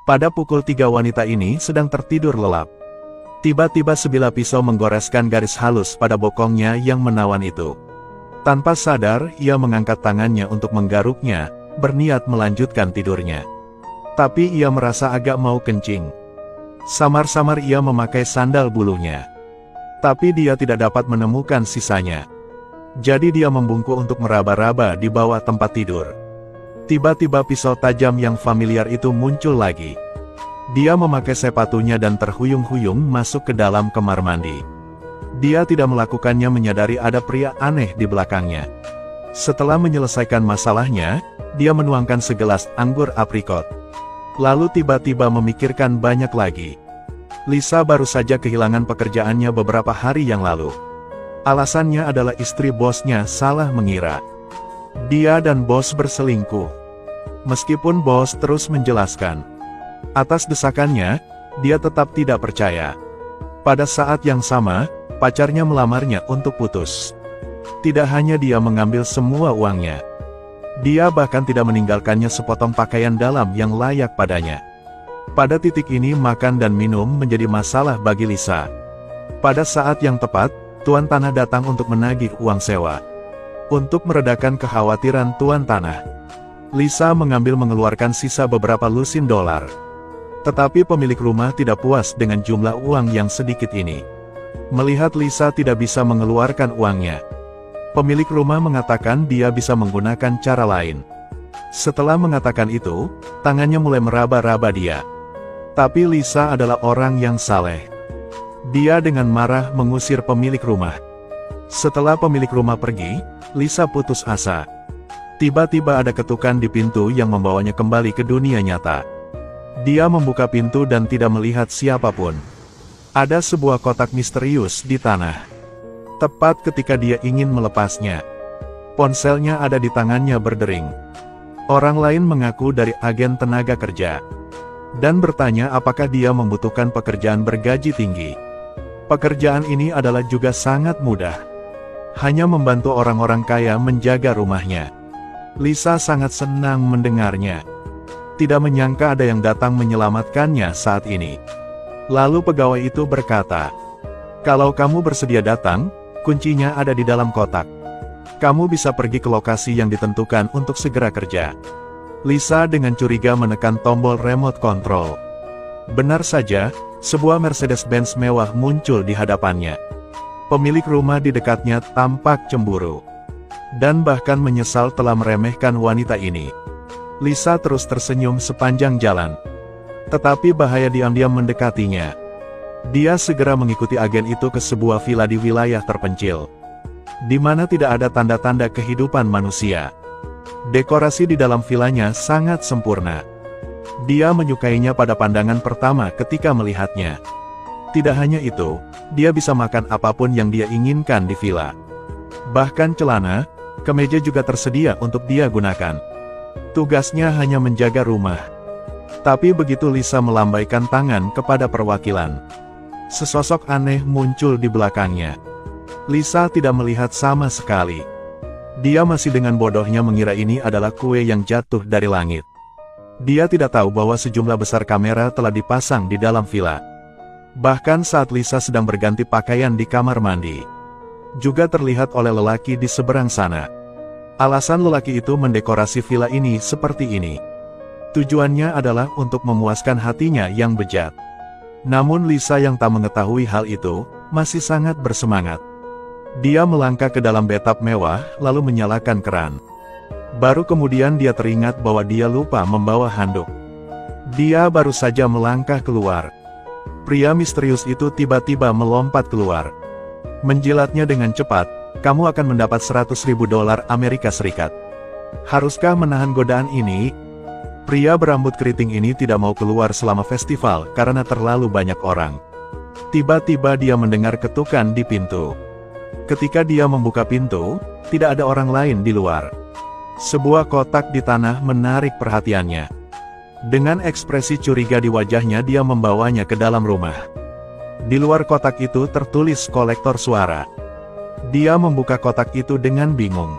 Pada pukul 3 wanita ini sedang tertidur lelap. Tiba-tiba sebilah pisau menggoreskan garis halus pada bokongnya yang menawan itu. Tanpa sadar, ia mengangkat tangannya untuk menggaruknya, berniat melanjutkan tidurnya. Tapi ia merasa agak mau kencing. Samar-samar ia memakai sandal bulunya. Tapi dia tidak dapat menemukan sisanya. Jadi dia membungkuk untuk meraba-raba di bawah tempat tidur. Tiba-tiba pisau tajam yang familiar itu muncul lagi. Dia memakai sepatunya dan terhuyung-huyung masuk ke dalam kamar mandi. Dia tidak melakukannya menyadari ada pria aneh di belakangnya. Setelah menyelesaikan masalahnya, dia menuangkan segelas anggur aprikot. Lalu tiba-tiba memikirkan banyak lagi. Lisa baru saja kehilangan pekerjaannya beberapa hari yang lalu. Alasannya adalah istri bosnya salah mengira dia dan bos berselingkuh. Meskipun bos terus menjelaskan, atas desakannya, dia tetap tidak percaya. Pada saat yang sama, pacarnya melamarnya untuk putus. Tidak hanya dia mengambil semua uangnya, dia bahkan tidak meninggalkannya sepotong pakaian dalam yang layak padanya. Pada titik ini makan dan minum menjadi masalah bagi Lisa. Pada saat yang tepat, Tuan Tanah datang untuk menagih uang sewa. Untuk meredakan kekhawatiran Tuan Tanah, Lisa mengeluarkan sisa beberapa lusin dolar. Tetapi pemilik rumah tidak puas dengan jumlah uang yang sedikit ini. Melihat Lisa tidak bisa mengeluarkan uangnya, pemilik rumah mengatakan dia bisa menggunakan cara lain. Setelah mengatakan itu, tangannya mulai meraba-raba dia. Tapi Lisa adalah orang yang saleh. Dia dengan marah mengusir pemilik rumah. Setelah pemilik rumah pergi, Lisa putus asa. Tiba-tiba ada ketukan di pintu yang membawanya kembali ke dunia nyata. Dia membuka pintu dan tidak melihat siapapun. Ada sebuah kotak misterius di tanah. Tepat ketika dia ingin melepasnya, ponselnya ada di tangannya berdering. Orang lain mengaku dari agen tenaga kerja dan bertanya apakah dia membutuhkan pekerjaan bergaji tinggi. Pekerjaan ini adalah juga sangat mudah. Hanya membantu orang-orang kaya menjaga rumahnya. Lisa sangat senang mendengarnya. Tidak menyangka ada yang datang menyelamatkannya saat ini. Lalu pegawai itu berkata, "Kalau kamu bersedia datang, kuncinya ada di dalam kotak. Kamu bisa pergi ke lokasi yang ditentukan untuk segera kerja." Lisa dengan curiga menekan tombol remote control. Benar saja, sebuah Mercedes-Benz mewah muncul di hadapannya. Pemilik rumah di dekatnya tampak cemburu dan bahkan menyesal telah meremehkan wanita ini. Lisa terus tersenyum sepanjang jalan. Tetapi bahaya diam-diam mendekatinya. Dia segera mengikuti agen itu ke sebuah villa di wilayah terpencil, di mana tidak ada tanda-tanda kehidupan manusia. Dekorasi di dalam villanya sangat sempurna. Dia menyukainya pada pandangan pertama ketika melihatnya. Tidak hanya itu, dia bisa makan apapun yang dia inginkan di villa. Bahkan celana, kemeja juga tersedia untuk dia gunakan. Tugasnya hanya menjaga rumah. Tapi begitu Lisa melambaikan tangan kepada perwakilan, sesosok aneh muncul di belakangnya. Lisa tidak melihat sama sekali. Dia masih dengan bodohnya mengira ini adalah kue yang jatuh dari langit. Dia tidak tahu bahwa sejumlah besar kamera telah dipasang di dalam villa. Bahkan saat Lisa sedang berganti pakaian di kamar mandi, juga terlihat oleh lelaki di seberang sana. Alasan lelaki itu mendekorasi villa ini seperti ini. Tujuannya adalah untuk memuaskan hatinya yang bejat. Namun Lisa yang tak mengetahui hal itu, masih sangat bersemangat. Dia melangkah ke dalam bathtub mewah, lalu menyalakan keran. Baru kemudian dia teringat bahwa dia lupa membawa handuk. Dia baru saja melangkah keluar. Pria misterius itu tiba-tiba melompat keluar. Menjilatnya dengan cepat, "Kamu akan mendapat $100.000 Amerika Serikat. Haruskah menahan godaan ini?" Pria berambut keriting ini tidak mau keluar selama festival karena terlalu banyak orang. Tiba-tiba dia mendengar ketukan di pintu. Ketika dia membuka pintu, tidak ada orang lain di luar. Sebuah kotak di tanah menarik perhatiannya. Dengan ekspresi curiga di wajahnya dia membawanya ke dalam rumah. Di luar kotak itu tertulis kolektor suara. Dia membuka kotak itu dengan bingung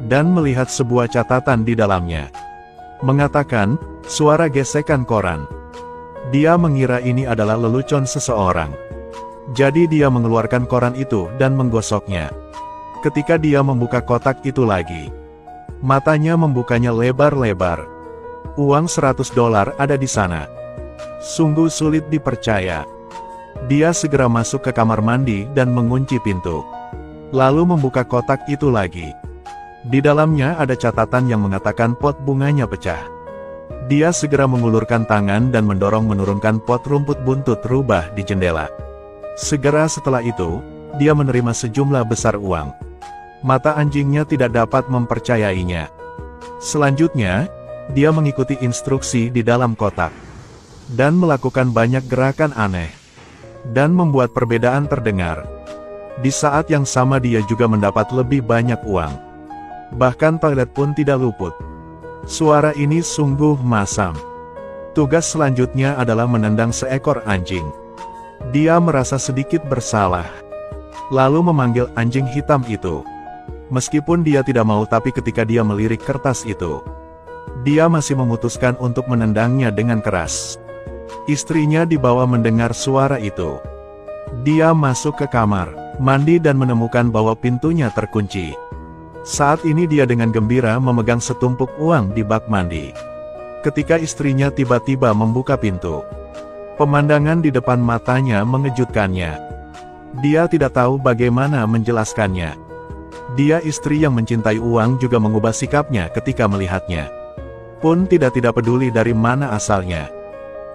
dan melihat sebuah catatan di dalamnya. Mengatakan, "Suara gesekan koran." Dia mengira ini adalah lelucon seseorang. Jadi dia mengeluarkan koran itu dan menggosoknya. Ketika dia membuka kotak itu lagi, matanya membukanya lebar-lebar. Uang $100 ada di sana. Sungguh sulit dipercaya. Dia segera masuk ke kamar mandi dan mengunci pintu. Lalu membuka kotak itu lagi. Di dalamnya ada catatan yang mengatakan pot bunganya pecah. Dia segera mengulurkan tangan dan mendorong menurunkan pot rumput buntut rubah di jendela. Segera setelah itu, dia menerima sejumlah besar uang. Mata anjingnya tidak dapat mempercayainya. Selanjutnya, dia mengikuti instruksi di dalam kotak. Dan melakukan banyak gerakan aneh. Dan membuat perbedaan terdengar. Di saat yang sama dia juga mendapat lebih banyak uang. Bahkan toilet pun tidak luput. Suara ini sungguh masam. Tugas selanjutnya adalah menendang seekor anjing. Dia merasa sedikit bersalah. Lalu memanggil anjing hitam itu. Meskipun dia tidak mau, tapi ketika dia melirik kertas itu, dia masih memutuskan untuk menendangnya dengan keras. Istrinya dibawa mendengar suara itu. Dia masuk ke kamar mandi dan menemukan bahwa pintunya terkunci. Saat ini dia dengan gembira memegang setumpuk uang di bak mandi. Ketika istrinya tiba-tiba membuka pintu, pemandangan di depan matanya mengejutkannya. Dia tidak tahu bagaimana menjelaskannya. Dia istri yang mencintai uang juga mengubah sikapnya ketika melihatnya. Pun tidak peduli dari mana asalnya.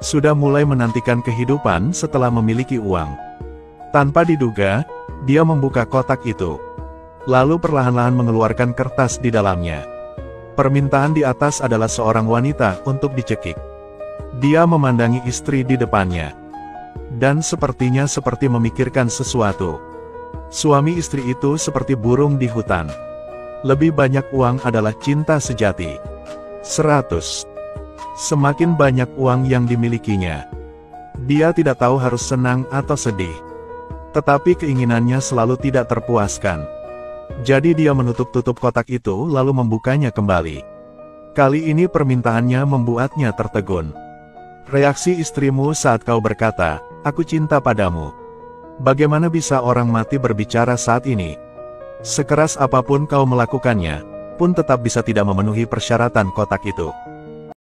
Sudah mulai menantikan kehidupan setelah memiliki uang. Tanpa diduga, dia membuka kotak itu. Lalu perlahan-lahan mengeluarkan kertas di dalamnya. Permintaan di atas adalah seorang wanita untuk dicekik. Dia memandangi istri di depannya. Dan sepertinya seperti memikirkan sesuatu. Suami istri itu seperti burung di hutan. Lebih banyak uang adalah cinta sejati. 100. Semakin banyak uang yang dimilikinya, dia tidak tahu harus senang atau sedih. Tetapi keinginannya selalu tidak terpuaskan. Jadi dia menutup-tutup kotak itu lalu membukanya kembali. Kali ini permintaannya membuatnya tertegun. Reaksi istrimu saat kau berkata, "Aku cinta padamu." Bagaimana bisa orang mati berbicara saat ini? Sekeras apapun kau melakukannya, pun tetap bisa tidak memenuhi persyaratan kotak itu.